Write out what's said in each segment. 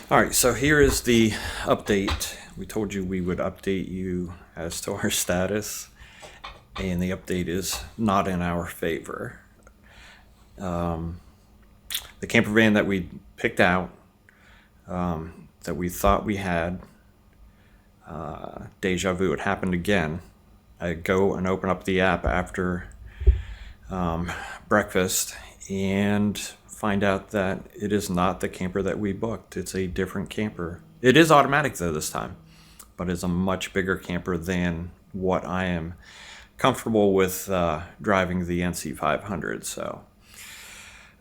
All right, so here is the update. We told you we would update you as to our status, and the update is not in our favor. The camper van that we picked out, that we thought we had, deja vu, it happened again. I go and open up the app after breakfast and find out that it is not the camper that we booked. It's a different camper. It is automatic though this time, but it's a much bigger camper than what I am comfortable with driving the NC 500. So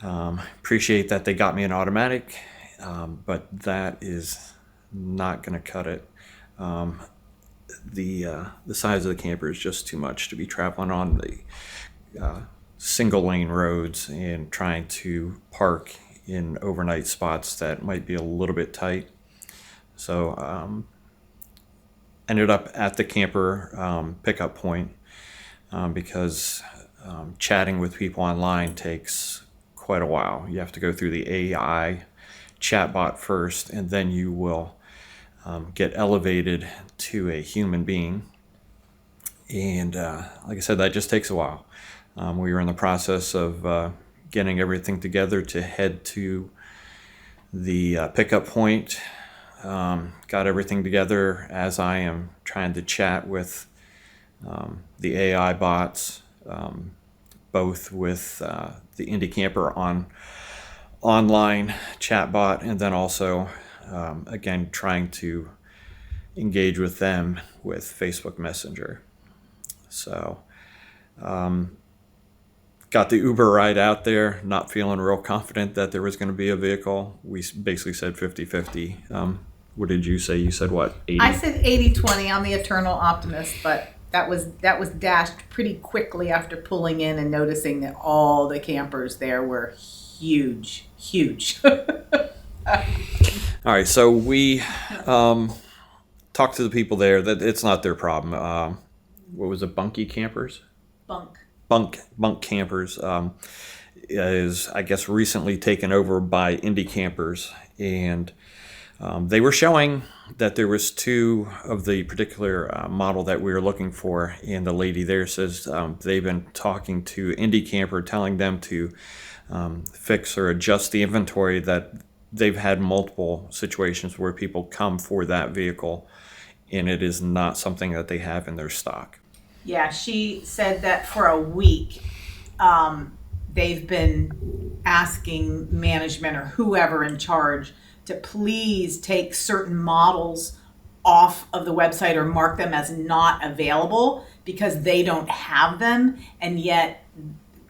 appreciate that they got me an automatic, but that is not going to cut it. The size of the camper is just too much to be traveling on the single lane roads and trying to park in overnight spots that might be a little bit tight. So ended up at the camper pickup point because chatting with people online takes quite a while. You have to go through the AI chatbot first, and then you will get elevated to a human being. And like I said, that just takes a while. We were in the process of getting everything together to head to the pickup point. Got everything together as I am trying to chat with the AI bots, both with the Indie Camper online chat bot, and then also again trying to engage with them with Facebook Messenger. So got the Uber ride out there, not feeling real confident that there was going to be a vehicle. We basically said 50-50. What did you say? You said what, 80? I said 80-20. I'm the eternal optimist, but that was dashed pretty quickly after pulling in and noticing that all the campers there were huge. All right, so we talked to the people there that it's not their problem. What was it, Bunky Campers? Bunk Campers is, I guess, recently taken over by Indie Campers, and they were showing that there was two of the particular model that we were looking for, and the lady there says they've been talking to Indie Camper, telling them to fix or adjust the inventory, that they've had multiple situations where people come for that vehicle, and it is not something that they have in their stock. Yeah, she said that for a week, they've been asking management or whoever in charge to please take certain models off of the website or mark them as not available because they don't have them, and yet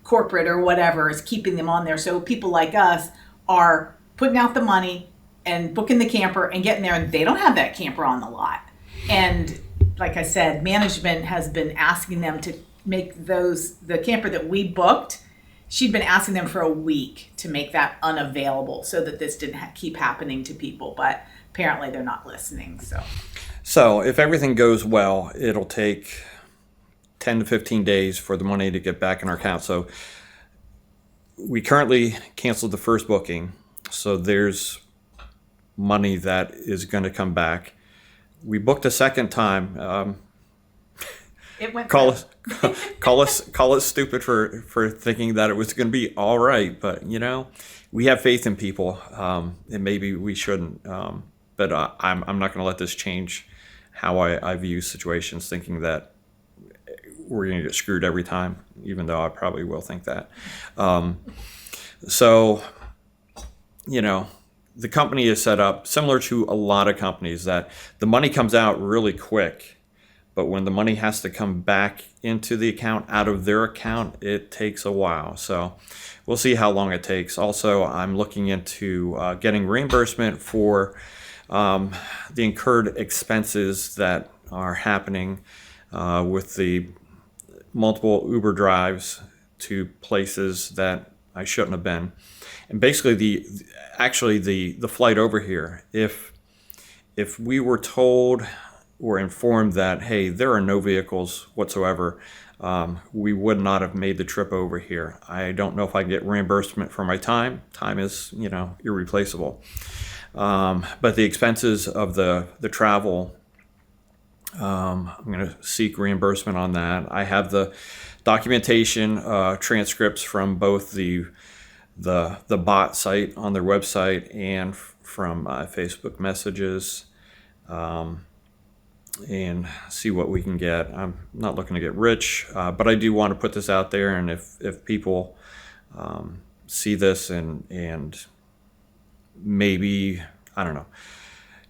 corporate or whatever is keeping them on there. So people like us are putting out the money and booking the camper and getting there, and they don't have that camper on the lot. And like I said, management has been asking them to make the camper that we booked, she'd been asking them for a week to make that unavailable so that this didn't keep happening to people, but apparently they're not listening. So if everything goes well, it'll take 10 to 15 days for the money to get back in our account. So we currently canceled the first booking, so there's money that is going to come back. We booked a second time. It went call us stupid for thinking that it was going to be all right, but we have faith in people, and maybe we shouldn't. But I'm not going to let this change how I view situations, thinking that we're going to get screwed every time, even though I probably will think that. So the company is set up similar to a lot of companies that the money comes out really quick, but when the money has to come back into the account, out of their account, it takes a while. So we'll see how long it takes. Also, I'm looking into getting reimbursement for the incurred expenses that are happening with the multiple Uber drives to places that I shouldn't have been. And basically the flight over here, if we were told or informed that, hey, there are no vehicles whatsoever, we would not have made the trip over here. I don't know if I can get reimbursement for my time. Time is, irreplaceable. But the expenses of the travel, I'm going to seek reimbursement on that. I have the documentation, transcripts from both the bot site on their website and from Facebook messages, and see what we can get. I'm not looking to get rich, but I do want to put this out there, and if people see this and maybe, I don't know,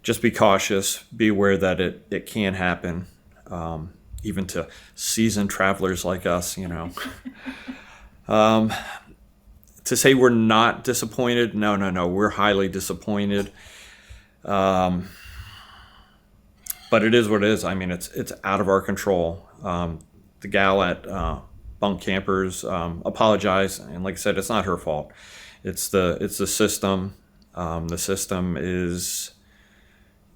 just be cautious, be aware that it can happen, even to seasoned travelers like us, To say we're not disappointed, no, we're highly disappointed. But it is what it is. I mean, it's out of our control. The gal at Bunk Campers apologized, and like I said, it's not her fault. It's the system. The system is.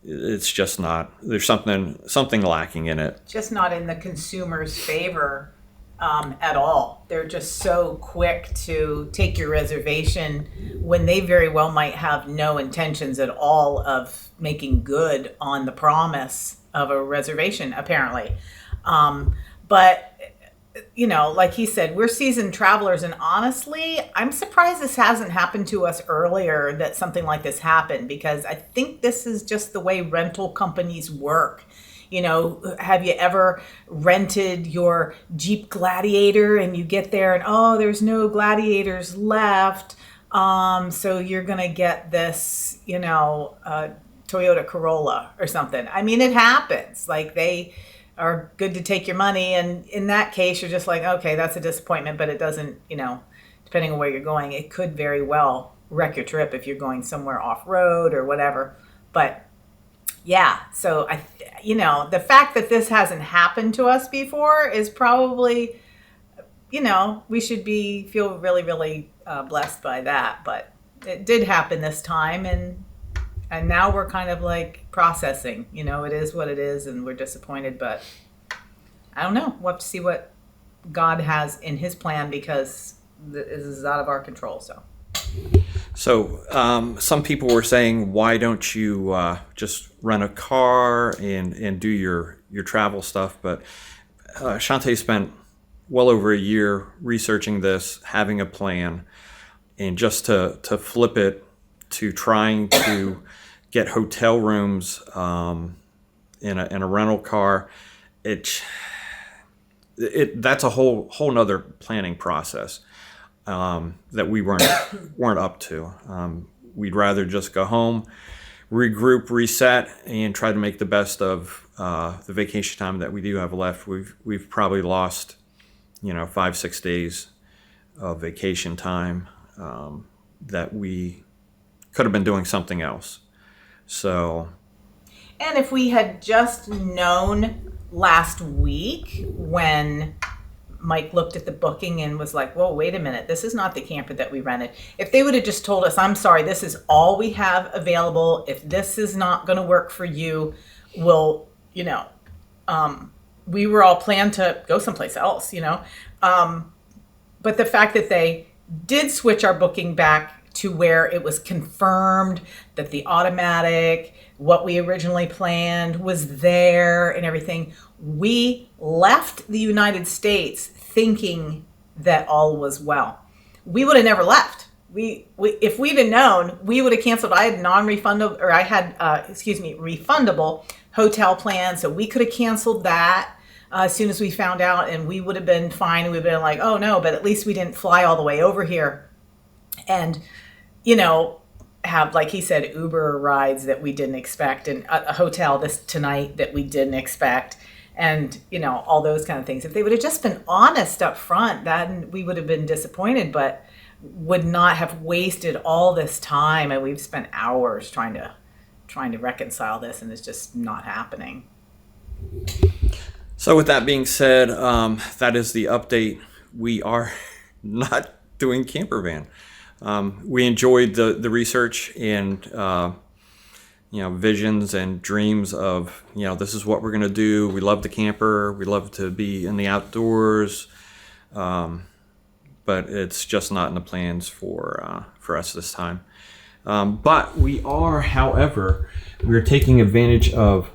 It's just not. There's something lacking in it. Just not in the consumer's favor at all. They're just so quick to take your reservation when they very well might have no intentions at all of making good on the promise of a reservation, apparently. But like he said, we're seasoned travelers, and honestly, I'm surprised this hasn't happened to us earlier, that something like this happened, because I think this is just the way rental companies work. Have you ever rented your Jeep Gladiator and you get there and, oh, there's no Gladiators left. So you're going to get this, Toyota Corolla or something. I mean, it happens. Like, they are good to take your money. And in that case, you're just like, okay, that's a disappointment, but it doesn't, depending on where you're going, it could very well wreck your trip if you're going somewhere off road or whatever. But yeah, so the fact that this hasn't happened to us before is probably, we should feel really, really blessed by that. But it did happen this time, and now we're kind of like processing. It is what it is, and we're disappointed. But I don't know. We'll have to see what God has in His plan, because this is out of our control. So some people were saying, why don't you just rent a car and do your travel stuff? But Shantay spent well over a year researching this, having a plan, and just to flip it to trying to get hotel rooms in a rental car, that's a whole nother planning process. That we weren't up to. We'd rather just go home, regroup, reset, and try to make the best of the vacation time that we do have left. We've probably lost, 5-6 days of vacation time that we could have been doing something else. So, and if we had just known last week when Mike looked at the booking and was like, whoa, wait a minute, this is not the camper that we rented. If they would have just told us, I'm sorry, this is all we have available. If this is not going to work for you, we'll, we were all planned to go someplace else, But the fact that they did switch our booking back to where it was confirmed that the automatic, what we originally planned, was there and everything, we left the United States thinking that all was well. We would have never left. We if we'd have known, we would have canceled. I had refundable hotel plans, so we could have canceled that as soon as we found out, and we would have been fine. We'd have been like, oh no, but at least we didn't fly all the way over here, and have, like he said, Uber rides that we didn't expect, and a hotel tonight that we didn't expect. And, all those kind of things. If they would have just been honest up front, then we would have been disappointed, but would not have wasted all this time. And we've spent hours trying to reconcile this, and it's just not happening. So with that being said, that is the update. We are not doing camper van. We enjoyed the research and visions and dreams of, this is what we're going to do. We love the camper. We love to be in the outdoors. But it's just not in the plans for us this time. But we are, however, we're taking advantage of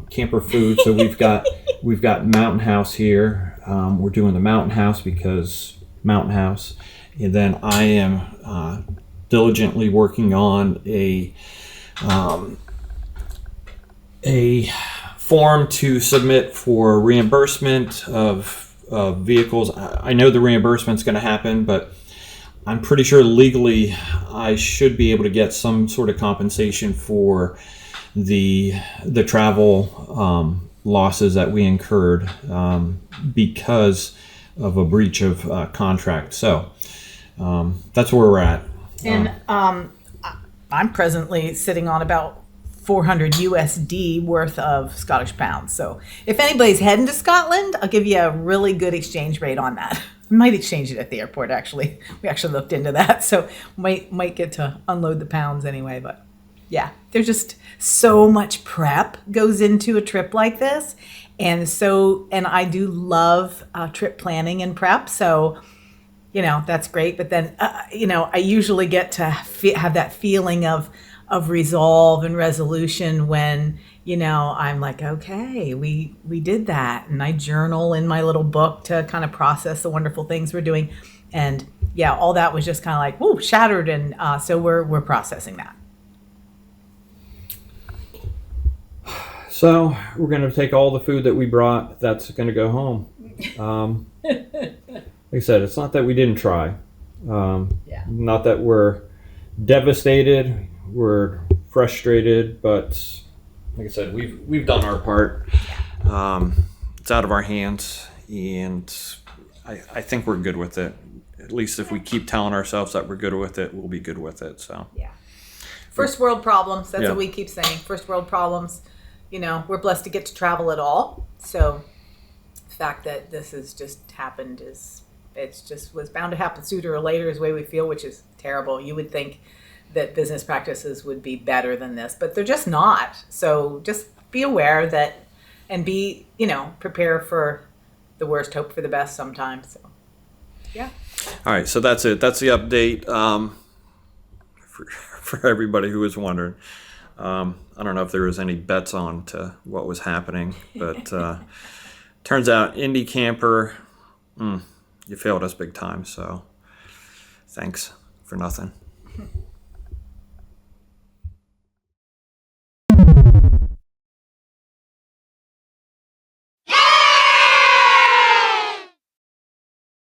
camper food. So we've got Mountain House here. We're doing the Mountain House because Mountain House, and then I am diligently working on a form to submit for reimbursement of vehicles. I know the reimbursement's going to happen, but I'm pretty sure legally I should be able to get some sort of compensation for the travel losses that we incurred because of a breach of contract. So that's where we're at. And I'm presently sitting on about 400 USD worth of Scottish pounds. So if anybody's heading to Scotland, I'll give you a really good exchange rate on that. I might exchange it at the airport, actually. We actually looked into that. So might get to unload the pounds anyway. But yeah, there's just so much prep goes into a trip like this. And I do love trip planning and prep. So, that's great. But then, I usually get to have that feeling of resolve and resolution when, I'm like, okay, we did that. And I journal in my little book to kind of process the wonderful things we're doing. And yeah, all that was just kind of like, whoa, shattered. And so we're processing that. So we're going to take all the food that we brought. That's going to go home. Like I said, it's not that we didn't try. Not that we're devastated. We're frustrated, but like I said, we've done our part. It's out of our hands, and I think we're good with it. At least if we keep telling ourselves that we're good with it, we'll be good with it. So yeah, first world problems. That's what we keep saying. First world problems. We're blessed to get to travel at all. So the fact that this has just happened was bound to happen sooner or later, is the way we feel, which is terrible. You would think that business practices would be better than this, but they're just not. So just be aware that, and be, prepare for the worst, hope for the best sometimes. So, yeah. All right. So that's it. That's the update for everybody who was wondering. I don't know if there was any bets on to what was happening, but turns out Indie Camper, you failed us big time. So thanks for nothing.